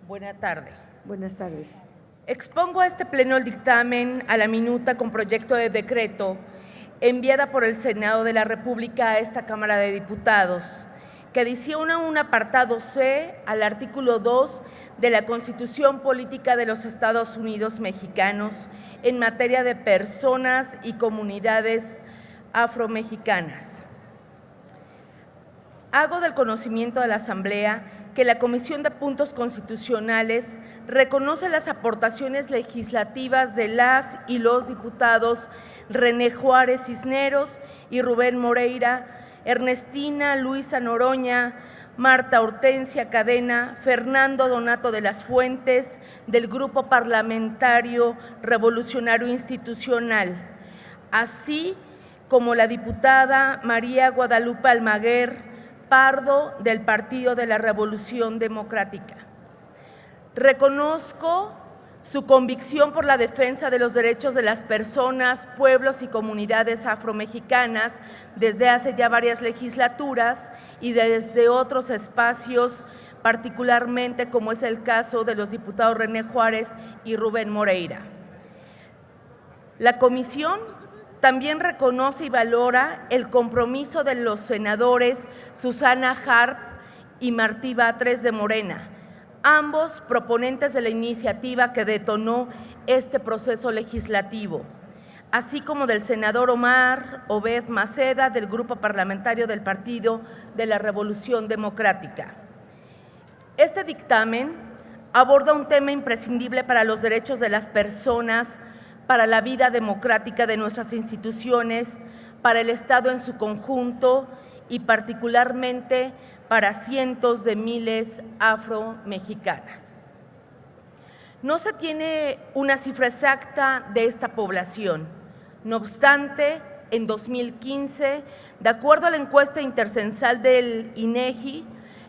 Buena tarde. Buenas tardes. Expongo a este pleno el dictamen a la minuta con proyecto de decreto enviada por el Senado de la República a esta Cámara de Diputados, que adiciona un apartado C al artículo 2 de la Constitución Política de los Estados Unidos Mexicanos en materia de personas y comunidades afromexicanas. Hago del conocimiento de la Asamblea que la Comisión de Puntos Constitucionales reconoce las aportaciones legislativas de las y los diputados René Juárez Cisneros y Rubén Moreira, Ernestina Luisa Noroña, Marta Hortensia Cadena, Fernando Donato de las Fuentes, del Grupo Parlamentario Revolucionario Institucional, así como la diputada María Guadalupe Almaguer Pardo, del Partido de la Revolución Democrática. Reconozco su convicción por la defensa de los derechos de las personas, pueblos y comunidades afromexicanas desde hace ya varias legislaturas y desde otros espacios, particularmente como es el caso de los diputados René Juárez y Rubén Moreira. La Comisión también reconoce y valora el compromiso de los senadores Susana Harp y Martí Batres de Morena, ambos proponentes de la iniciativa que detonó este proceso legislativo, así como del senador Omar Obed Maceda del Grupo Parlamentario del Partido de la Revolución Democrática. Este dictamen aborda un tema imprescindible para los derechos de las personas, para la vida democrática de nuestras instituciones, para el Estado en su conjunto y particularmente para cientos de miles afromexicanas. No se tiene una cifra exacta de esta población. No obstante, en 2015, de acuerdo a la encuesta intercensal del INEGI,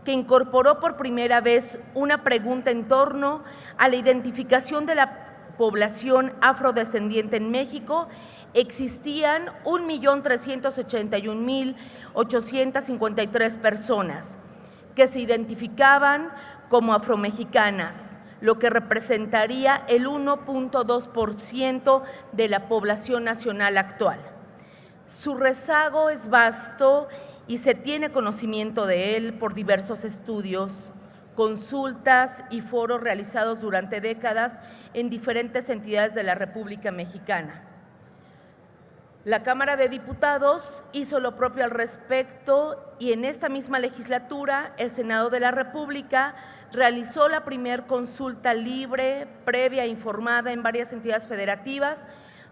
que incorporó por primera vez una pregunta en torno a la identificación de la población afrodescendiente en México, existían 1.381.853 personas que se identificaban como afromexicanas, lo que representaría el 1.2% de la población nacional actual. Su rezago es vasto y se tiene conocimiento de él por diversos estudios, consultas y foros realizados durante décadas en diferentes entidades de la República Mexicana. La Cámara de Diputados hizo lo propio al respecto y en esta misma legislatura el Senado de la República realizó la primer consulta libre, previa e informada en varias entidades federativas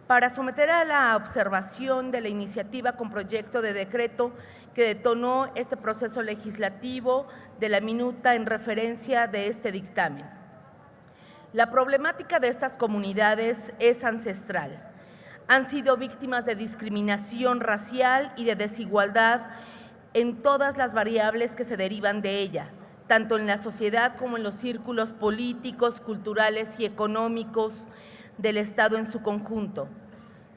para someter a la observación de la iniciativa con proyecto de decreto que detonó este proceso legislativo de la minuta en referencia de este dictamen. La problemática de estas comunidades es ancestral. Han sido víctimas de discriminación racial y de desigualdad en todas las variables que se derivan de ella, tanto en la sociedad como en los círculos políticos, culturales y económicos del Estado en su conjunto.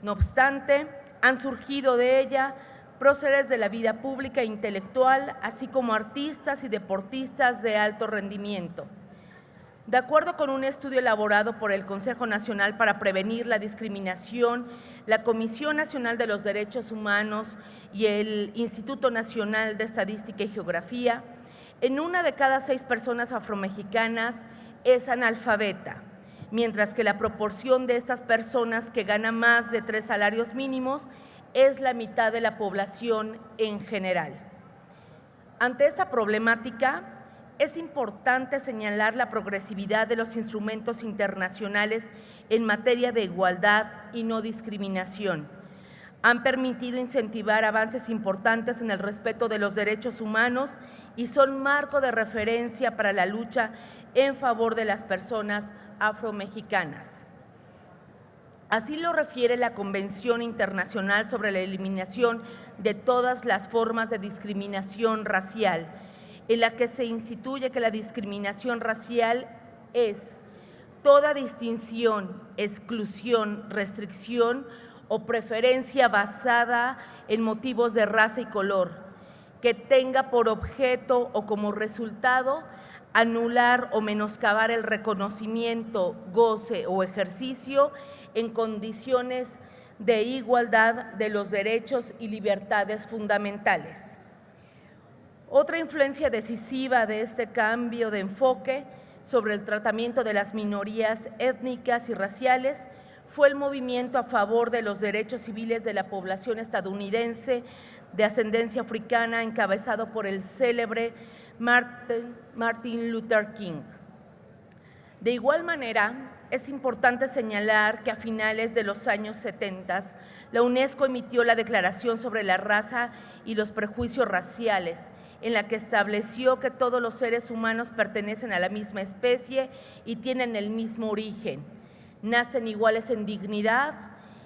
No obstante, han surgido de ella próceres de la vida pública e intelectual, así como artistas y deportistas de alto rendimiento. De acuerdo con un estudio elaborado por el Consejo Nacional para Prevenir la Discriminación, la Comisión Nacional de los Derechos Humanos y el Instituto Nacional de Estadística y Geografía, en 1 de cada 6 personas afromexicanas es analfabeta, mientras que la proporción de estas personas que gana más de 3 salarios mínimos es la mitad de la población en general. Ante esta problemática, es importante señalar la progresividad de los instrumentos internacionales en materia de igualdad y no discriminación. Han permitido incentivar avances importantes en el respeto de los derechos humanos y son marco de referencia para la lucha en favor de las personas afromexicanas. Así lo refiere la Convención Internacional sobre la Eliminación de todas las formas de discriminación racial, en la que se instituye que la discriminación racial es toda distinción, exclusión, restricción o preferencia basada en motivos de raza y color, que tenga por objeto o como resultado anular o menoscabar el reconocimiento, goce o ejercicio en condiciones de igualdad de los derechos y libertades fundamentales. Otra influencia decisiva de este cambio de enfoque sobre el tratamiento de las minorías étnicas y raciales fue el movimiento a favor de los derechos civiles de la población estadounidense de ascendencia africana, encabezado por el célebre Martin Luther King. De igual manera, es importante señalar que a finales de los años 70, la UNESCO emitió la Declaración sobre la Raza y los Prejuicios Raciales, en la que estableció que todos los seres humanos pertenecen a la misma especie y tienen el mismo origen. Nacen iguales en dignidad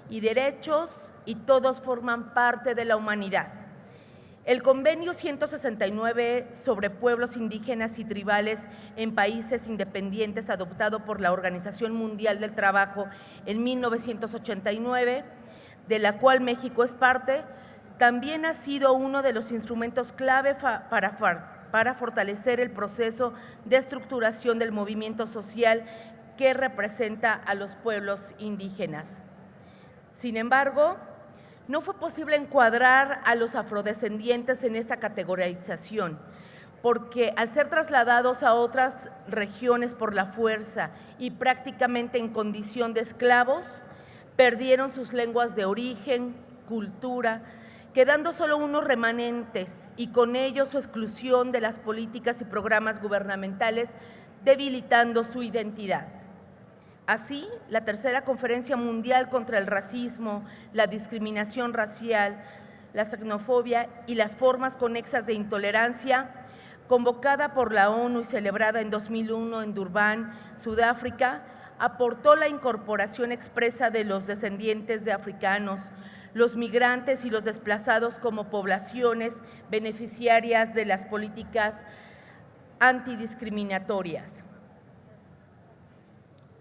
y derechos y todos forman parte de la humanidad. El Convenio 169 sobre pueblos indígenas y tribales en países independientes, adoptado por la Organización Mundial del Trabajo en 1989, de la cual México es parte, también ha sido uno de los instrumentos clave para fortalecer el proceso de estructuración del movimiento social que representa a los pueblos indígenas. Sin embargo, no fue posible encuadrar a los afrodescendientes en esta categorización, porque al ser trasladados a otras regiones por la fuerza y prácticamente en condición de esclavos, perdieron sus lenguas de origen, cultura, quedando solo unos remanentes y con ello su exclusión de las políticas y programas gubernamentales, debilitando su identidad. Así, la Tercera Conferencia Mundial contra el Racismo, la Discriminación Racial, la Xenofobia y las formas conexas de intolerancia, convocada por la ONU y celebrada en 2001 en Durban, Sudáfrica, aportó la incorporación expresa de los descendientes de africanos, los migrantes y los desplazados como poblaciones beneficiarias de las políticas antidiscriminatorias.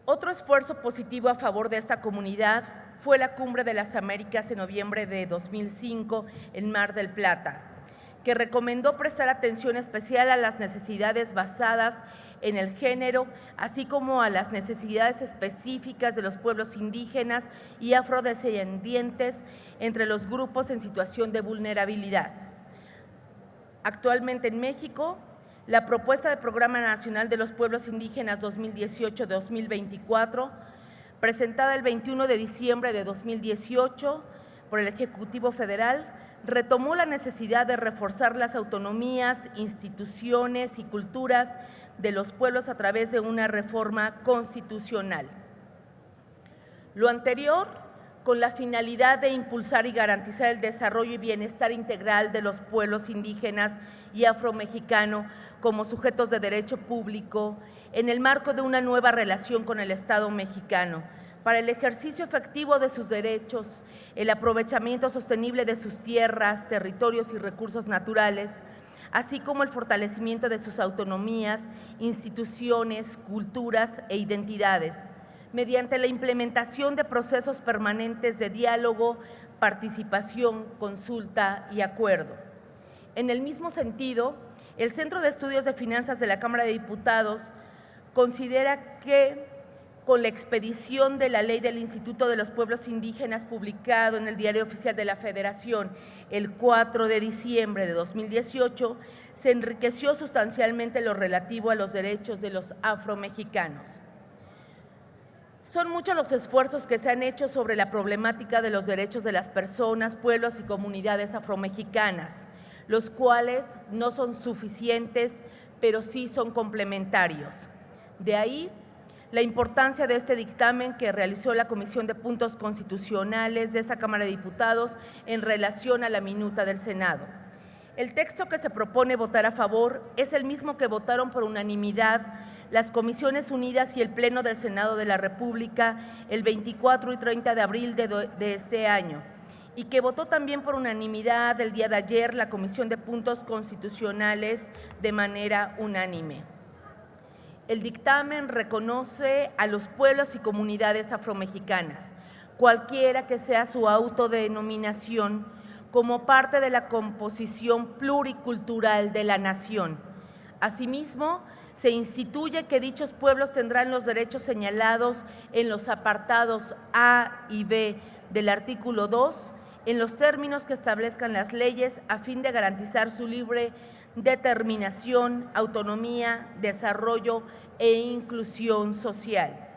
Otro esfuerzo positivo a favor de esta comunidad fue la Cumbre de las Américas en noviembre de 2005 en Mar del Plata, que recomendó prestar atención especial a las necesidades basadas en el género, así como a las necesidades específicas de los pueblos indígenas y afrodescendientes entre los grupos en situación de vulnerabilidad. Actualmente en México, la propuesta del Programa Nacional de los Pueblos Indígenas 2018-2024, presentada el 21 de diciembre de 2018 por el Ejecutivo Federal, retomó la necesidad de reforzar las autonomías, instituciones y culturas de los pueblos a través de una reforma constitucional. Lo anterior, con la finalidad de impulsar y garantizar el desarrollo y bienestar integral de los pueblos indígenas y afromexicano como sujetos de derecho público en el marco de una nueva relación con el Estado mexicano, para el ejercicio efectivo de sus derechos, el aprovechamiento sostenible de sus tierras, territorios y recursos naturales, así como el fortalecimiento de sus autonomías, instituciones, culturas e identidades, mediante la implementación de procesos permanentes de diálogo, participación, consulta y acuerdo. En el mismo sentido, el Centro de Estudios de Finanzas de la Cámara de Diputados considera que con la expedición de la Ley del Instituto de los Pueblos Indígenas publicado en el Diario Oficial de la Federación el 4 de diciembre de 2018, se enriqueció sustancialmente lo relativo a los derechos de los afromexicanos. Son muchos los esfuerzos que se han hecho sobre la problemática de los derechos de las personas, pueblos y comunidades afromexicanas, los cuales no son suficientes, pero sí son complementarios. De ahí la importancia de este dictamen que realizó la Comisión de Puntos Constitucionales de esa Cámara de Diputados en relación a la minuta del Senado. El texto que se propone votar a favor es el mismo que votaron por unanimidad las Comisiones Unidas y el Pleno del Senado de la República el 24 y 30 de abril de este año, y que votó también por unanimidad el día de ayer la Comisión de Puntos Constitucionales de manera unánime. El dictamen reconoce a los pueblos y comunidades afromexicanas, cualquiera que sea su autodenominación, como parte de la composición pluricultural de la nación. Asimismo, Se instituye que dichos pueblos tendrán los derechos señalados en los apartados A y B del artículo 2 en los términos que establezcan las leyes a fin de garantizar su libre determinación, autonomía, desarrollo e inclusión social.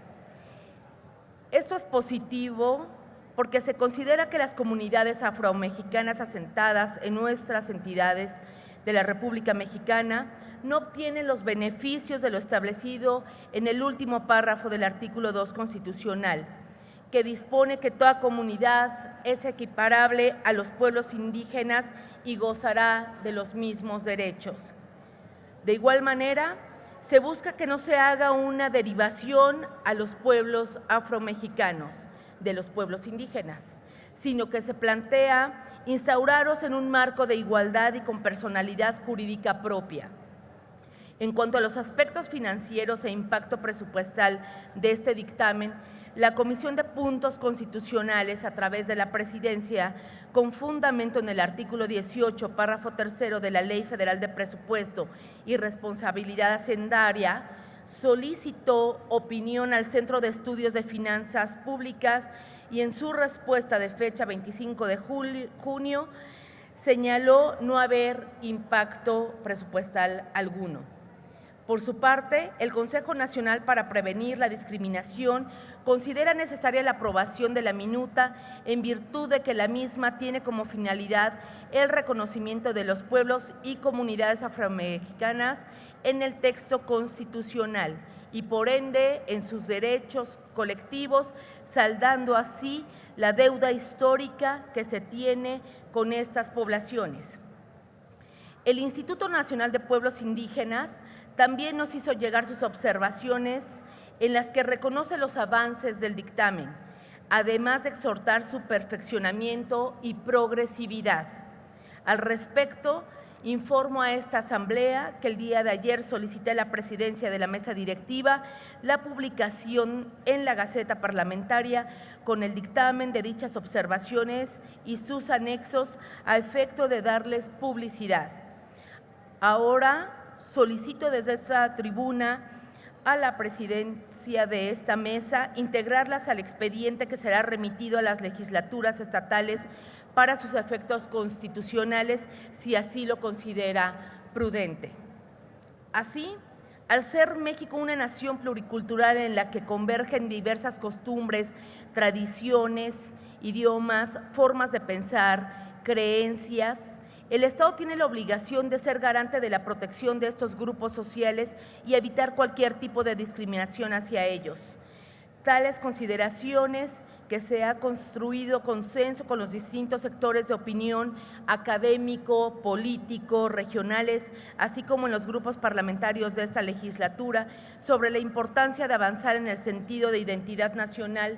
Esto es positivo porque se considera que las comunidades afromexicanas asentadas en nuestras entidades de la República Mexicana no obtienen los beneficios de lo establecido en el último párrafo del artículo 2 constitucional, que dispone que toda comunidad es equiparable a los pueblos indígenas y gozará de los mismos derechos. De igual manera, se busca que no se haga una derivación a los pueblos afromexicanos de los pueblos indígenas, sino que se plantea instaurarlos en un marco de igualdad y con personalidad jurídica propia. En cuanto a los aspectos financieros e impacto presupuestal de este dictamen, la Comisión de Puntos Constitucionales, a través de la Presidencia, con fundamento en el artículo 18, párrafo tercero de la Ley Federal de Presupuesto y Responsabilidad Hacendaria, solicitó opinión al Centro de Estudios de Finanzas Públicas y en su respuesta de fecha 25 de junio señaló no haber impacto presupuestal alguno. Por su parte, el Consejo Nacional para Prevenir la Discriminación considera necesaria la aprobación de la minuta en virtud de que la misma tiene como finalidad el reconocimiento de los pueblos y comunidades afromexicanas en el texto constitucional y por ende en sus derechos colectivos, saldando así la deuda histórica que se tiene con estas poblaciones. El Instituto Nacional de Pueblos Indígenas también nos hizo llegar sus observaciones en las que reconoce los avances del dictamen, además de exhortar su perfeccionamiento y progresividad. Al respecto, informo a esta Asamblea que el día de ayer solicité a la Presidencia de la Mesa Directiva la publicación en la Gaceta Parlamentaria con el dictamen de dichas observaciones y sus anexos a efecto de darles publicidad. Ahora solicito desde esta tribuna a la presidencia de esta mesa integrarlas al expediente que será remitido a las legislaturas estatales para sus efectos constitucionales, si así lo considera prudente. Así, al ser México una nación pluricultural en la que convergen diversas costumbres, tradiciones, idiomas, formas de pensar, creencias, el Estado tiene la obligación de ser garante de la protección de estos grupos sociales y evitar cualquier tipo de discriminación hacia ellos. Tales consideraciones que se ha construido consenso con los distintos sectores de opinión académico, político, regionales, así como en los grupos parlamentarios de esta legislatura, sobre la importancia de avanzar en el sentido de identidad nacional